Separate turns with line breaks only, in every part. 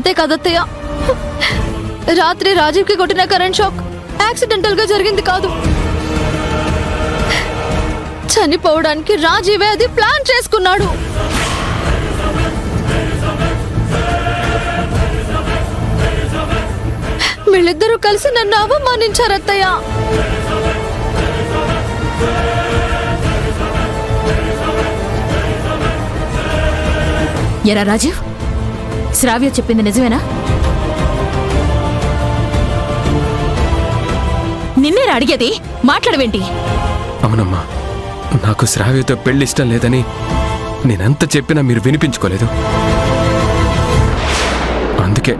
అంతే కదత్తయ్య, రాత్రి రాజీవ్కి కొట్టిన కరెంట్ షాక్ యాక్సిడెంటల్ గా జరిగింది కాదు. చనిపోవడానికి రాజీవే అది ప్లాన్ చేసుకున్నాడు. వీళ్ళిద్దరూ కలిసి నన్ను అవమానించారు అత్తయ్య.
ఎరా రాజీవ్, శ్రావ్య చెప్పింది నిజమేనా? నిన్నేరా అడిగేది, మాట్లాడవేంటి?
అవునమ్మా, నాకు శ్రావ్యతో పెళ్లి ఇష్టం లేదని నేనెంత చెప్పినా మీరు వినిపించుకోలేదు. అందుకే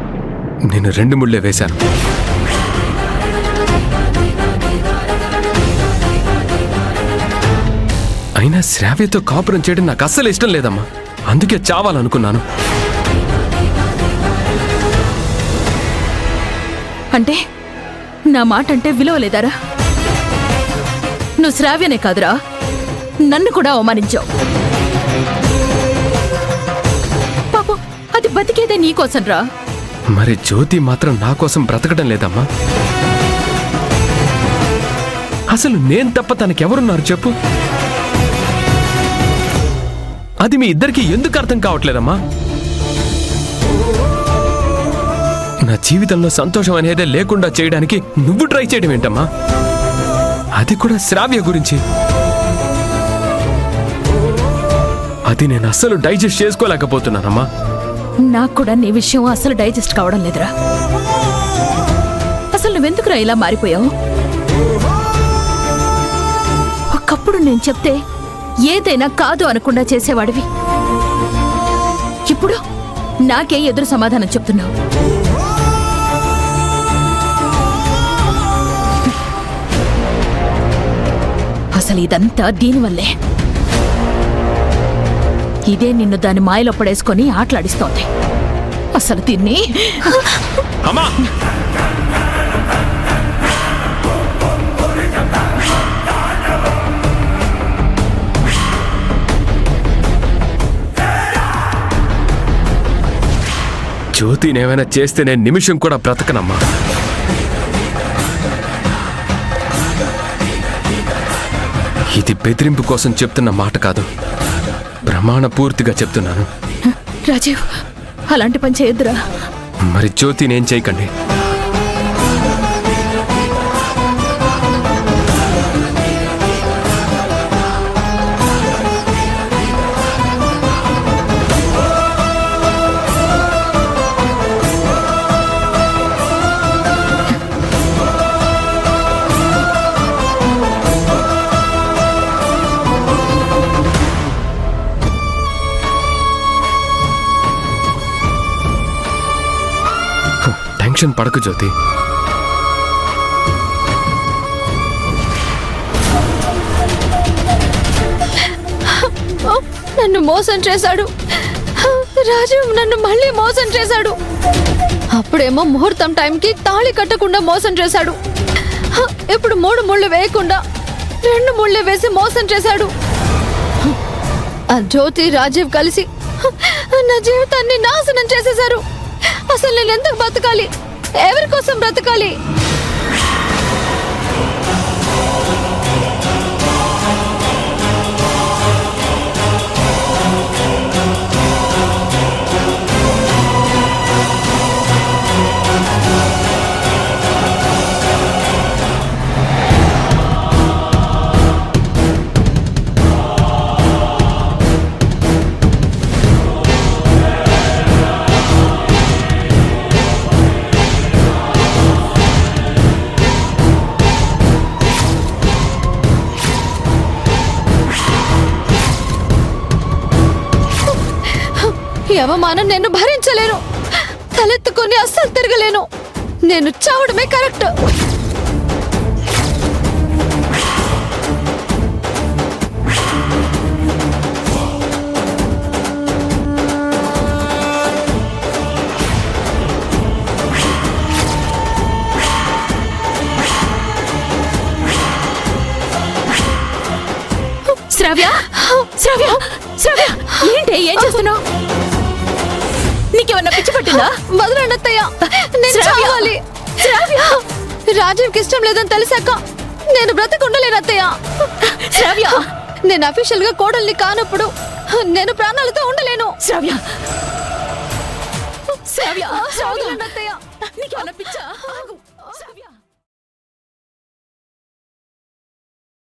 నేను 2 ముళ్ళే వేశాను. అయినా శ్రావ్యతో కాపురం చేయడం నాకు అస్సలు ఇష్టం లేదమ్మా. అందుకే చావాలనుకున్నాను.
అంటే నా మాట అంటే విలువ లేదారా? నువ్వు శ్రావ్యనే కాదురా, నన్ను కూడా అవమానించావు. పాపం అది బతికేదే నీకోసం రా.
మరి జ్యోతి మాత్రం నా కోసం బ్రతకడం లేదమ్మా. అసలు నేను తప్ప తనకెవరున్నారు చెప్పు? అది మీ ఇద్దరికి ఎందుకు అర్థం కావట్లేదమ్మా? నా జీవితంలో సంతోషం అనేదే లేకుండా చేయడానికి నువ్వు ట్రై చేయడం ఏంటమ్మా? అది కూడా శ్రావ్య గురించి. అది నేను అస్సలు డైజెస్ట్ చేసుకోలేకపోతున్నానమ్మా.
నాకు కూడా నీ విషయం అసలు డైజెస్ట్ కావడం లేదురా. అసలు నువ్వెందుకురా ఇలా మారిపోయావు? ఒకప్పుడు నేను చెప్తే ఏదైనా కాదు అనకుండా చేసేవాడివి. ఇప్పుడు నాకే ఎదురు సమాధానం చెప్తున్నావు. అసలు ఇదంతా దీనివల్లే. ఇదే నిన్ను దాని మాయలో పడేసుకొని ఆటలాడిస్తోంది. అసలు దీన్ని
అమ్మా! జ్యోతిని ఏమైనా చేస్తే నేను నిమిషం కూడా బ్రతకనమ్మా. ఇది బెదిరింపు కోసం చెప్తున్న మాట కాదు, ప్రమాణ పూర్తిగా చెప్తున్నాను.
రాజీవ్, అలాంటి పని చేయొద్దురా.
మరి జ్యోతిని ఏం చేయకండి. టెన్షన్ పడకు జ్యోతి.
నన్ను మోసం చేశాడు రాజీవ్, నన్ను మళ్ళీ మోసం చేశాడు. అప్పుడేమో ముహూర్తం టైంకి తాళి కట్టకుండా మోసం చేశాడు. ఇప్పుడు 3 ముళ్ళు వేయకుండా 2 ముళ్ళే వేసి మోసం చేశాడు. ఆ జ్యోతి రాజీవ్ కలిసి నా జీవితాన్ని నాశనం చేసేశారు. అసలు నేను ఎందుకు బ్రతకాలి? ఎవరి కోసం బ్రతకాలి? ఈ అవమానం నేను భరించలేను. తలెత్తుకొని అస్సలు తిరగలేను. నేను చావడమే కరెక్ట్.
శ్రావ్య, శ్రావ్య, శ్రావ్య, ఏంటి ఏం చేస్తున్నావు? నీకేమన్నా పిచ్చి పట్టిందా?
వదలండి అత్తయ్య, నేను
శ్రావ్య!
చావాలి. రాజీవ్కి ఇష్టం లేదని తెలిసాక నేను బ్రతికుండలేను అత్తయ్య.
శ్రావ్య!
నేను అఫీషియల్ గా కోడల్ని కానప్పుడు నేను ప్రాణాలతో ఉండలేను.
శ్రావ్య! శ్రావ్య!
వదలండి అత్తయ్య.
నీకేమన్నా పిచ్చా? ఆగు.